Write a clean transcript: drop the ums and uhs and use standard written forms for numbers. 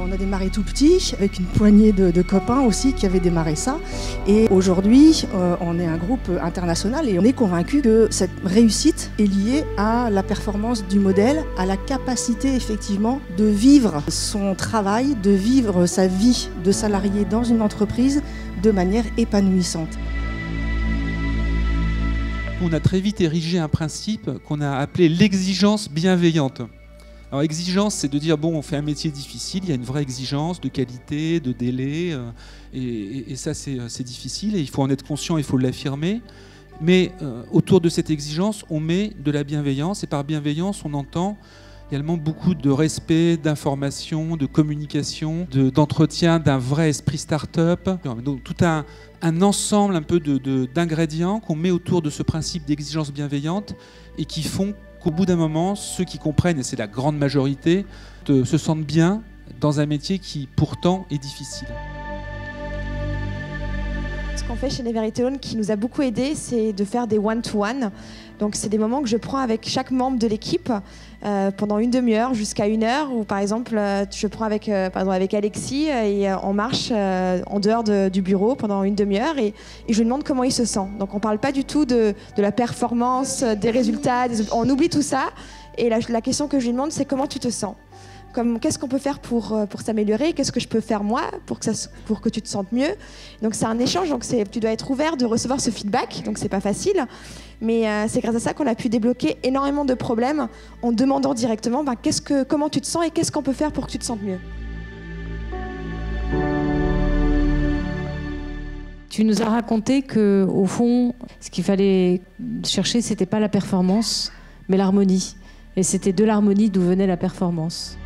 On a démarré tout petit, avec une poignée de copains aussi qui avaient démarré ça. Et aujourd'hui, on est un groupe international et on est convaincu que cette réussite est liée à la performance du modèle, à la capacité effectivement de vivre son travail, de vivre sa vie de salarié dans une entreprise de manière épanouissante. On a très vite érigé un principe qu'on a appelé l'exigence bienveillante. Alors exigence, c'est de dire, bon, on fait un métier difficile, il y a une vraie exigence de qualité, de délai, et ça c'est difficile, et il faut en être conscient, il faut l'affirmer. Mais autour de cette exigence, on met de la bienveillance, et par bienveillance, on entend également beaucoup de respect, d'information, de communication, d'entretien d'un vrai esprit start-up. Donc tout un ensemble un peu d'ingrédients qu'on met autour de ce principe d'exigence bienveillante et qui font qu'au bout d'un moment, ceux qui comprennent, et c'est la grande majorité, se sentent bien dans un métier qui pourtant est difficile. Ce qu'on fait chez Neveritown qui nous a beaucoup aidé, c'est de faire des one-to-one. Donc c'est des moments que je prends avec chaque membre de l'équipe pendant une demi-heure jusqu'à 1 heure, ou par exemple je prends avec Alexis et on marche en dehors du bureau pendant une demi-heure et je lui demande comment il se sent. Donc on ne parle pas du tout de la performance, des résultats, on oublie tout ça et la question que je lui demande c'est comment tu te sens. Qu'est-ce qu'on peut faire pour s'améliorer, qu'est-ce que je peux faire moi pour que tu te sentes mieux. Donc c'est un échange, donc tu dois être ouvert de recevoir ce feedback, donc c'est pas facile, mais c'est grâce à ça qu'on a pu débloquer énormément de problèmes en demandant directement comment tu te sens et qu'est-ce qu'on peut faire pour que tu te sentes mieux. Tu nous as raconté qu'au fond, ce qu'il fallait chercher, c'était pas la performance, mais l'harmonie. Et c'était de l'harmonie d'où venait la performance.